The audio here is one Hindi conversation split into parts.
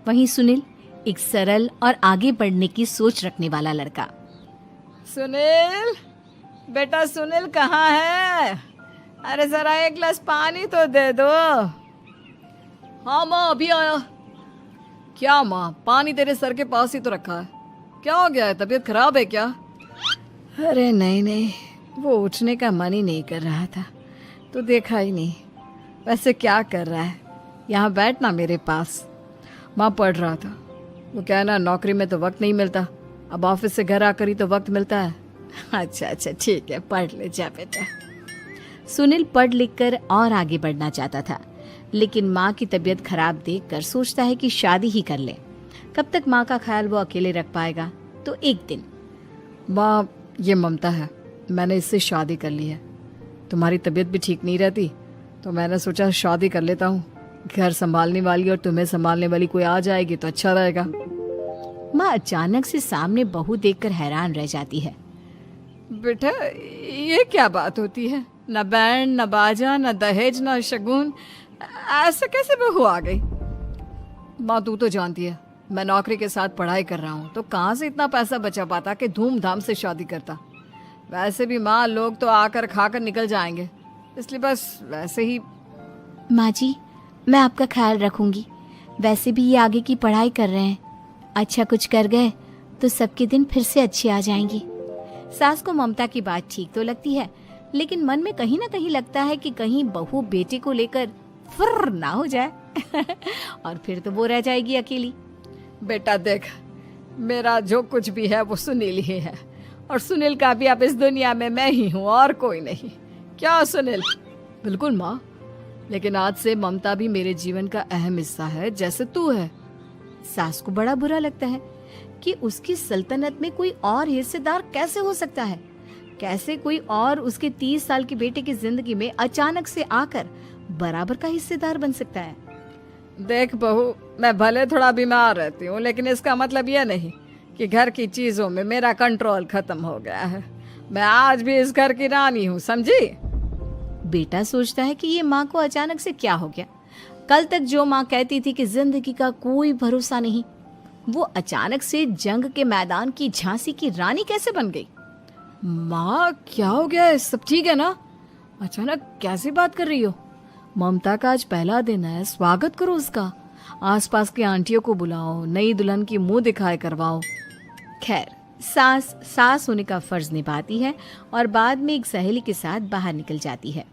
वहीं सुनील एक सरल और आगे बढ़ने की सोच रखने वाला लड़का। सुनील, बेटा सुनील कहाँ है? अरे जरा एक गिलास पानी तो दे दो। हाँ माँ, अभी आया। क्या माँ, पानी तेरे सर के पास ही तो रखा है। क्या हो गया है, तबीयत खराब है क्या? अरे नहीं नहीं, वो उठने का मन ही नहीं कर रहा था, तो देखा ही नहीं। वैसे क्या कर रहा है? यहाँ बैठना मेरे पास। माँ पढ़ रहा था। वो क्या है ना, नौकरी में तो वक्त नहीं मिलता, अब ऑफिस से घर आकर ही तो वक्त मिलता है। अच्छा अच्छा ठीक है, पढ़ ले जा बेटा। सुनील पढ़ लिख कर और आगे बढ़ना चाहता था, लेकिन माँ की तबीयत खराब देखकर सोचता है कि शादी ही कर ले। कब तक माँ का ख्याल वो अकेले रख पाएगा? तो एक दिन, माँ ये ममता है, मैंने इससे शादी कर ली है। तुम्हारी तबीयत भी ठीक नहीं रहती, तो मैंने सोचा शादी कर लेता हूँ। घर संभालने वाली और तुम्हें संभालने वाली कोई आ जाएगी तो अच्छा रहेगा। माँ अचानक से सामने बहू देखकर हैरान रह जाती है। बेटा ये क्या बात होती है? न बैंड, न बाजा, न दहेज, न शगुन, ऐसा कैसे बहू आ गई? माँ तू तो जानती है, मैं नौकरी के साथ पढ़ाई कर रहा हूँ, तो कहाँ से इतना पैसा बचा पाता कि धूमधाम से शादी करता। वैसे भी माँ, लोग तो आकर खाकर निकल जाएंगे, इसलिए बस वैसे ही। माँ जी, मैं आपका ख्याल रखूंगी। वैसे भी ये आगे की पढ़ाई कर रहे हैं, अच्छा कुछ कर गए तो सबके दिन फिर से अच्छे आ जाएंगे। सास को ममता की बात ठीक तो लगती है, लेकिन मन में कहीं ना कहीं लगता है कि कहीं बहू बेटे को लेकर फुर्र ना हो जाए और फिर तो वो रह जाएगी अकेली। बेटा देख, मेरा जो कुछ भी है वो सुनील ही है, और सुनील का भी अब इस दुनिया में मैं ही हूँ और कोई नहीं। क्या सुनील? बिल्कुल माँ, लेकिन आज से ममता भी मेरे जीवन का अहम हिस्सा है, जैसे तू है। सास को बड़ा बुरा लगता है कि उसकी सल्तनत में कोई और हिस्सेदार कैसे हो सकता है। कैसे कोई और उसके 30 साल के बेटे की जिंदगी में अचानक से आकर बराबर का हिस्सेदार बन सकता है। देख बहू, मैं भले थोड़ा बीमार रहती हूँ, लेकिन इसका मतलब यह नहीं कि घर की चीजों में मेरा कंट्रोल खत्म हो गया है। मैं आज भी इस घर की रानी हूँ, समझी? बेटा सोचता है कि ये माँ को अचानक से क्या हो गया। कल तक जो माँ कहती थी कि जिंदगी का कोई भरोसा नहीं, वो अचानक से जंग के मैदान की झांसी की रानी कैसे बन गई? माँ क्या हो गया है? सब ठीक है ना? अचानक कैसी बात कर रही हो? ममता का आज पहला दिन है, स्वागत करो उसका। आसपास की आंटियों को बुलाओ, नई दुल्हन की मुंह दिखाए करवाओ। खैर, सास होने का फर्ज निभाती है और बाद में एक सहेली के साथ बाहर निकल जाती है।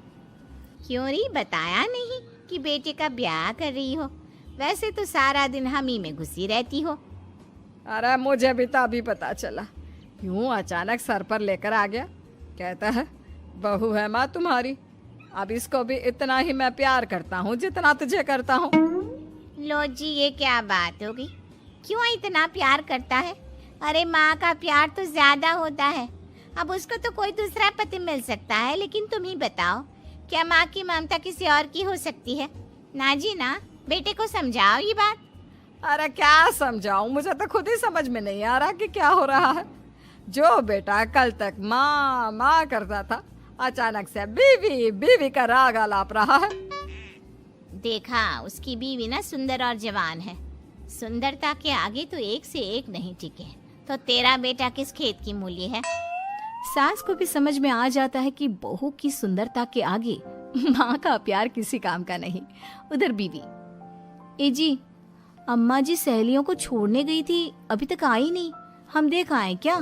क्यों री बताया नहीं कि बेटे का ब्याह कर रही हो? वैसे तो सारा दिन हम ही में घुसी रहती हो। अरे मुझे भी तो अभी पता चला, यूं अचानक सर पर लेकर आ गया। कहता है बहू है माँ तुम्हारी, अब इसको भी इतना ही मैं प्यार करता हूँ जितना तुझे करता हूँ। लो जी, ये क्या बात होगी? क्यों इतना प्यार करता है? अरे माँ का प्यार तो ज्यादा होता है। अब उसको तो कोई दूसरा पति मिल सकता है, लेकिन तुम ही बताओ, क्या माँ की ममता किसी और की हो सकती है? ना जी ना, बेटे को समझाओ ये बात। अरे क्या समझाऊं, मुझे तो खुद ही समझ में नहीं आ रहा कि क्या हो रहा है। जो बेटा कल तक माँ माँ करता था, अचानक से बीवी बीवी का राग आलाप रहा है। देखा, उसकी बीवी ना सुंदर और जवान है। सुंदरता के आगे तो एक से एक नहीं टिके, तो तेरा बेटा किस खेत की मूली है? सास को भी समझ में आ जाता है कि बहू की सुंदरता के आगे माँ का प्यार किसी काम का नहीं। उधर बीवी, ए जी, अम्मा जी सहेलियों को छोड़ने गई थी, अभी तक आई नहीं, हम देख आए क्या?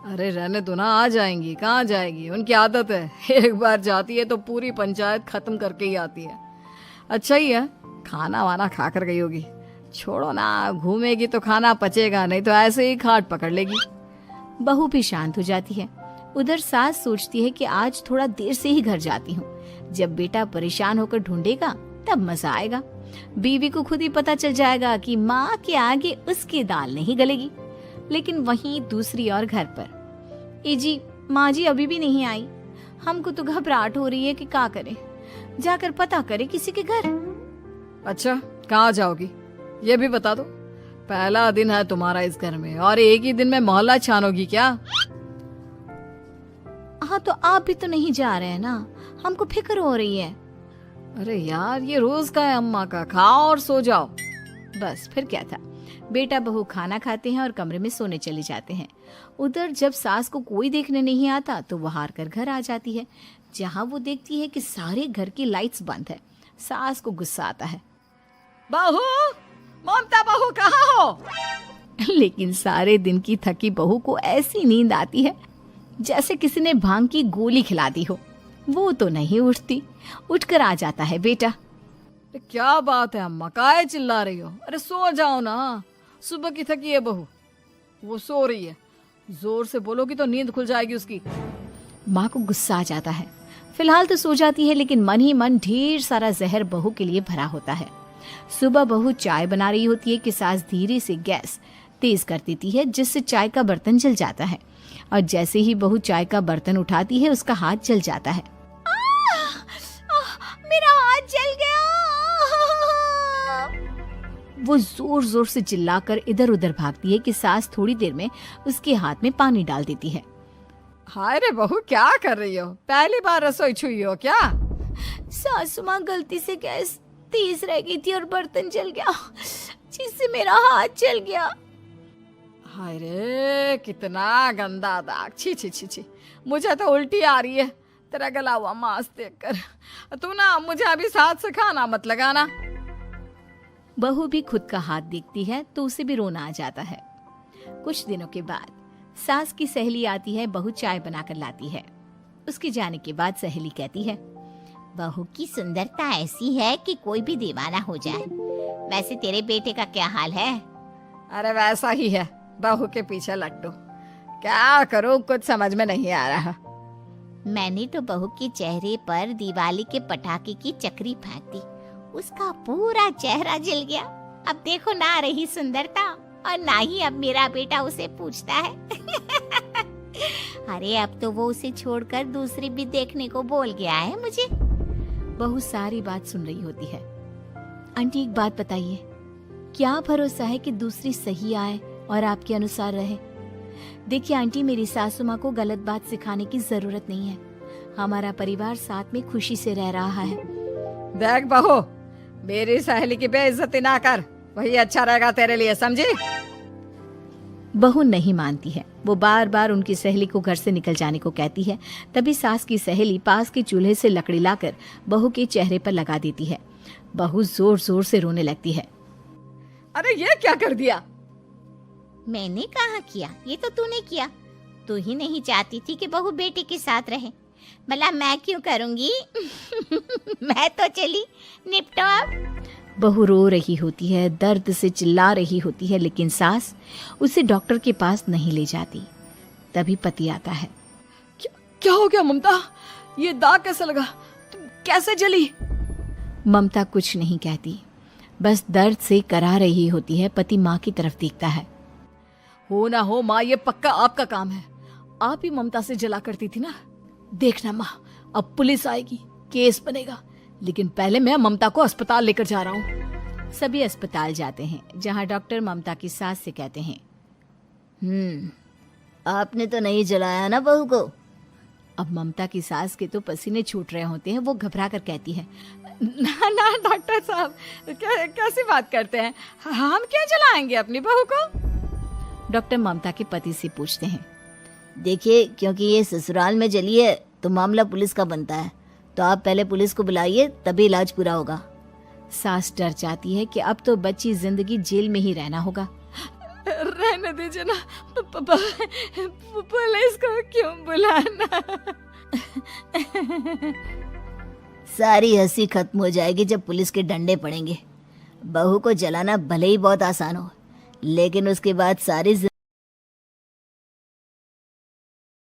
अरे रहने दो ना, आ जाएंगी। कहाँ जाएगी, उनकी आदत है, एक बार जाती है तो पूरी पंचायत खत्म करके ही आती है। अच्छा ही है, खाना वाना खा कर गई होगी। छोड़ो ना, घूमेगी तो खाना पचेगा, नहीं तो ऐसे ही खाट पकड़ लेगी। बहू भी शांत हो जाती है। उधर सास सोचती है कि आज थोड़ा देर से ही घर जाती हूँ, जब बेटा परेशान होकर ढूंढेगा तब मजा आएगा। बीवी को खुद ही पता चल जाएगा कि माँ के आगे उसकी दाल नहीं गलेगी। लेकिन वहीं दूसरी ओर घर पर, ए जी, माँ जी अभी भी नहीं आई, हमको तो घबराहट हो रही है कि क्या करें, जाकर पता करे किसी के घर। अच्छा, कहाँ जाओगी ये भी बता दो। पहला दिन है तुम्हारा इस घर में और एक ही दिन में मोहल्ला छानोगी क्या? हाँ, तो आप भी तो नहीं जा रहे हैं ना, हमको फिक्र हो रही है। अरे यार, ये रोज का है अम्मा का, खाओ और सो जाओ। बस फिर क्या था, बेटा बहू खाना खाते हैं और कमरे में सोने चले जाते हैं। उधर जब सास को कोई देखने नहीं आता तो वो हार कर घर आ जाती है, जहाँ वो देखती है कि सारे घर की लाइट्स बंद है। सास को गुस्सा आता है। बहू, ममता बहू कहाँ हो? लेकिन सारे दिन की थकी बहू को ऐसी नींद आती है जैसे किसी ने भांग की गोली खिला दी हो। वो तो नहीं उठती। उठकर आ जाता है बेटा। क्या बात है अम्मा, काहे चिल्ला रही हो? अरे सो जाओ ना, सुबह की थकी है बहू, वो सो रही है। जोर से बोलोगी तो नींद खुल जाएगी उसकी। माँ को गुस्सा आ जाता है। फिलहाल तो सो जाती है, लेकिन मन ही मन ढेर सारा जहर बहू के लिए भरा होता है। सुबह बहू चाय बना रही होती है कि सास धीरे से गैस तेज कर देती है, जिससे चाय का बर्तन जल जाता है। और जैसे ही बहू चाय का बर्तन उठाती है उसका हाथ जल जाता है। मेरा हाथ जल गया। वो जोर जोर से चिल्लाकर इधर उधर भागती है कि सास थोड़ी देर में उसके हाथ में पानी डाल देती है। हाय रे बहू, क्या कर रही हो? पहली बार रसोई छुई हो क्या? सासू माँ गलती से गैस तेज रह गई थी और बर्तन जल गया, जिससे मेरा हाथ जल गया। हाय रे, कितना गंदा दाग। छी छी छी छी, मुझे तो उल्टी आ रही है तेरा गला हुआ मांस देखकर। तू ना मुझे अभी साथ से खाना मत लगाना। बहू भी खुद का हाथ देखती है तो उसे भी रोना आ जाता है। कुछ दिनों के बाद सास की सहेली आती है, बहू चाय बनाकर लाती है। उसके जाने के बाद सहेली कहती है, बहू की सुंदरता ऐसी है कि कोई भी दीवाना हो जाए। वैसे तेरे बेटे का क्या हाल है? अरे वैसा ही है, बहू के पीछे लट्टू। क्या करूं, कुछ समझ में नहीं आ रहा। मैंने तो बहू के चेहरे पर दिवाली के पटाखे की चक्री फेंक दी, उसका पूरा चेहरा जल गया। अब देखो ना रही सुंदरता, और ना ही अब मेरा बेटा उसे पूछता है। अरे अब तो वो उसे छोड़कर दूसरी भी देखने को बोल गया है मुझे। बहू सारी बात सुन रही होती है। आंटी एक बात बताइए, क्या भरोसा है कि दूसरी सही आए और आपके अनुसार रहे? देखिए आंटी, मेरी सासू माँ को गलत बात सिखाने की जरूरत नहीं है। हमारा परिवार साथ में खुशी से रह रहा है। देख बहू, मेरी सहेली की बेइज्जती ना कर, वही अच्छा रहेगा तेरे लिए, समझी? बहू नहीं मानती है। वो बार बार उनकी सहेली को घर से निकल जाने को कहती है। तभी सास की सहेली पास के चूल्हे से लकड़ी लाकर बहू के चेहरे पर लगा देती है। बहू जोर जोर से रोने लगती है। अरे ये क्या कर दिया? मैंने कहा किया, ये तो तूने किया। तू ही नहीं चाहती थी कि बहू बेटे के साथ रहे, भला मैं क्यों करूंगी? मैं तो चली, निपटो अब। बहू रो रही होती है, दर्द से चिल्ला रही होती है, लेकिन सास उसे डॉक्टर के पास नहीं ले जाती। तभी पति आता है। क्या हो गया ममता? ये दाग कैसे लगा? तुम कैसे जली? ममता कुछ नहीं कहती, बस दर्द से करा रही होती है। पति माँ की तरफ देखता है। हो ना हो माँ, ये पक्का आपका काम है। आप ही ममता से जला करती थी ना। देखना माँ, अब पुलिस आएगी, केस बनेगा, लेकिन पहले मैं ममता को अस्पताल लेकर जा रहा हूँ। सभी अस्पताल जाते हैं, जहाँ डॉक्टर ममता की सास से कहते हैं, आपने तो नहीं जलाया ना बहू को? अब ममता की सास के तो पसीने छूट रहे होते हैं। वो घबरा कर कहती है, ना ना डॉक्टर साहब, कैसी बात करते हैं? हम क्या जलाएंगे अपनी बहू को? डॉक्टर ममता के पति से पूछते हैं। देखिए, क्योंकि ये ससुराल में जली है तो मामला पुलिस का बनता है, तो आप पहले पुलिस को बुलाइए, तभी इलाज पूरा होगा। सास डर जाती है कि अब तो बच्ची जिंदगी जेल में ही रहना होगा। रहने दीजिए ना, पुलिस को क्यों बुलाना? सारी हंसी खत्म हो जाएगी जब पुलिस के डंडे पड़ेंगे। बहू को जलाना भले ही बहुत आसान हो, लेकिन उसके बाद सारी